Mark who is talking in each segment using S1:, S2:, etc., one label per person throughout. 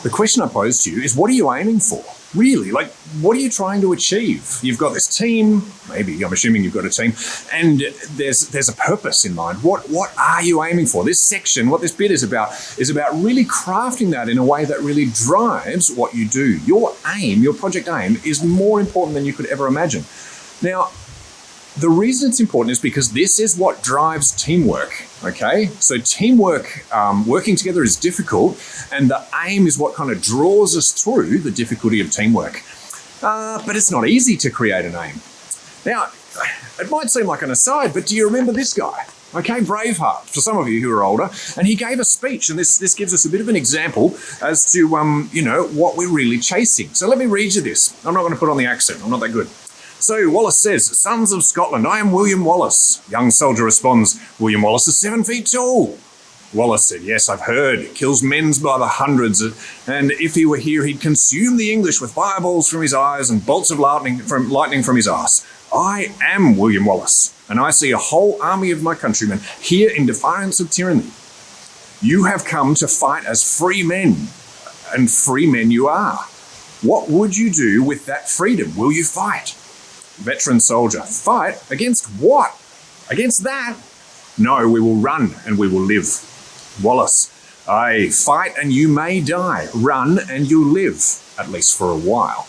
S1: The question I pose to you is, what are you aiming for? Really, like, what are you trying to achieve? You've got this team, maybe, I'm assuming you've got a team, and there's a purpose in mind. What are you aiming for? This section, what this bit is about really crafting that in a way that really drives what you do. Your aim, your project aim, is more important than you could ever imagine. Now, the reason it's important is because this is what drives teamwork, okay? So teamwork, working together is difficult, and the aim is what kind of draws us through the difficulty of teamwork. But it's not easy to create an aim. Now, it might seem like an aside, but do you remember this guy? Okay, Braveheart, for some of you who are older, and he gave a speech, and this gives us a bit of an example as to, what we're really chasing. So let me read you this. I'm not going to put on the accent, I'm not that good. So Wallace says, "Sons of Scotland, I am William Wallace." Young soldier responds, "William Wallace is 7 feet tall." Wallace said, "Yes, I've heard. Kills men by the hundreds. And if he were here, he'd consume the English with fireballs from his eyes and bolts of lightning from his arse. I am William Wallace, and I see a whole army of my countrymen here in defiance of tyranny. You have come to fight as free men, and free men you are. What would you do with that freedom? Will you fight?" Veteran soldier, "Fight? Against what? Against that? No, we will run and we will live." Wallace, "Aye, fight and you may die. Run and you'll live, at least for a while.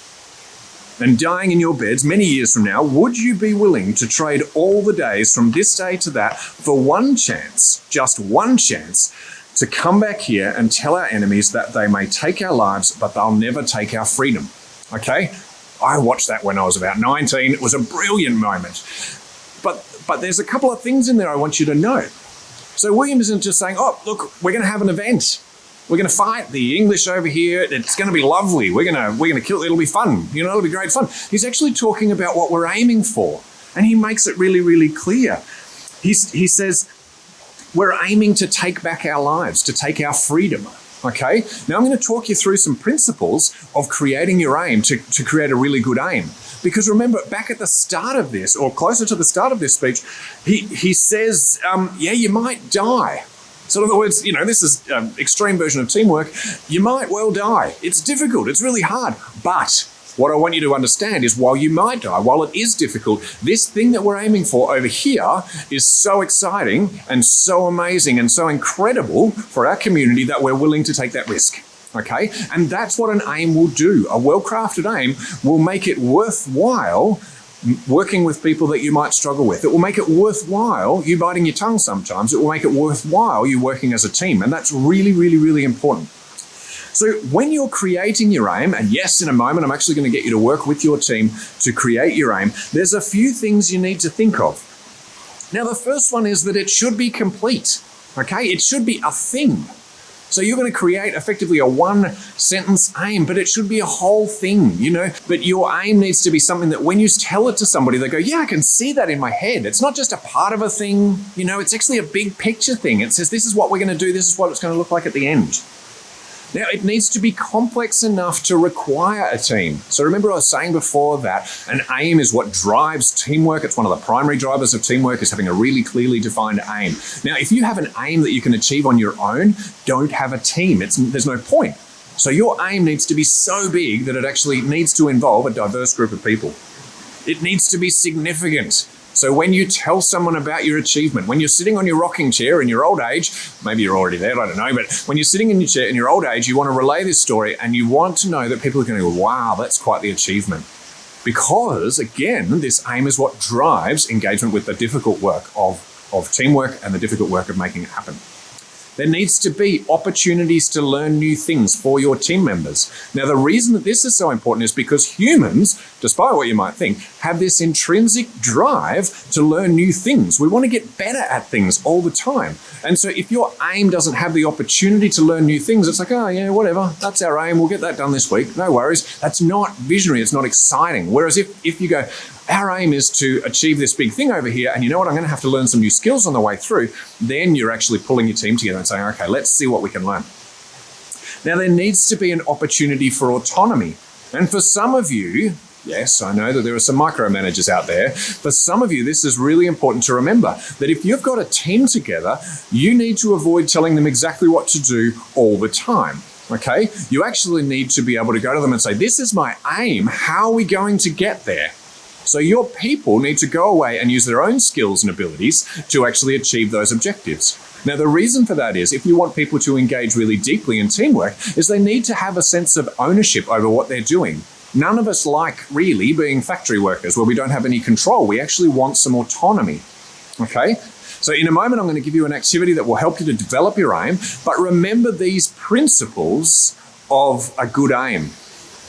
S1: And dying in your beds many years from now, would you be willing to trade all the days from this day to that for one chance, just one chance, to come back here and tell our enemies that they may take our lives, but they'll never take our freedom?" Okay? I watched that when I was about 19. It was a brilliant moment. But there's a couple of things in there I want you to know. So William isn't just saying, "Oh, look, we're going to have an event. We're going to fight the English over here. It's going to be lovely. We're going to kill. It'll be fun. It'll be great fun." He's actually talking about what we're aiming for, and he makes it really, really clear. He says, we're aiming to take back our lives, to take our freedom. Okay, now I'm going to talk you through some principles of creating your aim to create a really good aim. Because remember, back at the start of this, or closer to the start of this speech, he says, you might die. So in other words, this is an extreme version of teamwork. You might well die. It's difficult. It's really hard. But what I want you to understand is, while you might die, while it is difficult, this thing that we're aiming for over here is so exciting and so amazing and so incredible for our community that we're willing to take that risk. Okay? And that's what an aim will do. A well-crafted aim will make it worthwhile working with people that you might struggle with. It will make it worthwhile you biting your tongue sometimes. It will make it worthwhile you working as a team. And that's really, really, really important. So when you're creating your aim, and yes, in a moment, I'm actually going to get you to work with your team to create your aim, there's a few things you need to think of. Now, the first one is that it should be complete, okay? It should be a thing. So you're going to create effectively a one-sentence aim, but it should be a whole thing, But your aim needs to be something that when you tell it to somebody, they go, "Yeah, I can see that in my head." It's not just a part of a thing, it's actually a big picture thing. It says, this is what we're going to do, this is what it's going to look like at the end. Now, it needs to be complex enough to require a team. So remember I was saying before that an aim is what drives teamwork. It's one of the primary drivers of teamwork, is having a really clearly defined aim. Now, if you have an aim that you can achieve on your own, don't have a team. There's no point. So your aim needs to be so big that it actually needs to involve a diverse group of people. It needs to be significant. So when you tell someone about your achievement, when you're sitting on your rocking chair in your old age, maybe you're already there, I don't know, but when you're sitting in your chair in your old age, you want to relay this story and you want to know that people are going to go, "Wow, that's quite the achievement." Because, again, this aim is what drives engagement with the difficult work of teamwork and the difficult work of making it happen. There needs to be opportunities to learn new things for your team members. Now, the reason that this is so important is because humans, despite what you might think, have this intrinsic drive to learn new things. We want to get better at things all the time. And so if your aim doesn't have the opportunity to learn new things, it's like, "Oh, yeah, whatever, that's our aim. We'll get that done this week. No worries." That's not visionary. It's not exciting. Whereas if you go, "Our aim is to achieve this big thing over here, and you know what, I'm going to have to learn some new skills on the way through," then you're actually pulling your team together and saying, "Okay, let's see what we can learn." Now, there needs to be an opportunity for autonomy. And for some of you, yes, I know that there are some micromanagers out there. For some of you, this is really important to remember, that if you've got a team together, you need to avoid telling them exactly what to do all the time. Okay? You actually need to be able to go to them and say, this is my aim. How are we going to get there? So your people need to go away and use their own skills and abilities to actually achieve those objectives. Now, the reason for that is if you want people to engage really deeply in teamwork is they need to have a sense of ownership over what they're doing. None of us like really being factory workers where we don't have any control. We actually want some autonomy. Okay? So in a moment, I'm going to give you an activity that will help you to develop your aim, but remember these principles of a good aim.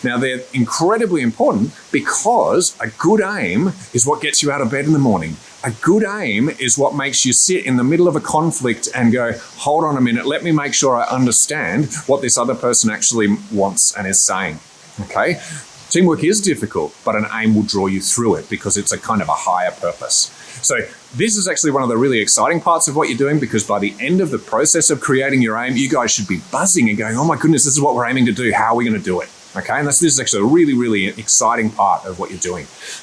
S1: Now, they're incredibly important because a good aim is what gets you out of bed in the morning. A good aim is what makes you sit in the middle of a conflict and go, hold on a minute, let me make sure I understand what this other person actually wants and is saying. Okay? Teamwork is difficult, but an aim will draw you through it because it's a kind of a higher purpose. So this is actually one of the really exciting parts of what you're doing, because by the end of the process of creating your aim, you guys should be buzzing and going, oh my goodness, this is what we're aiming to do. How are we going to do it? Okay, and this is actually a really, really exciting part of what you're doing.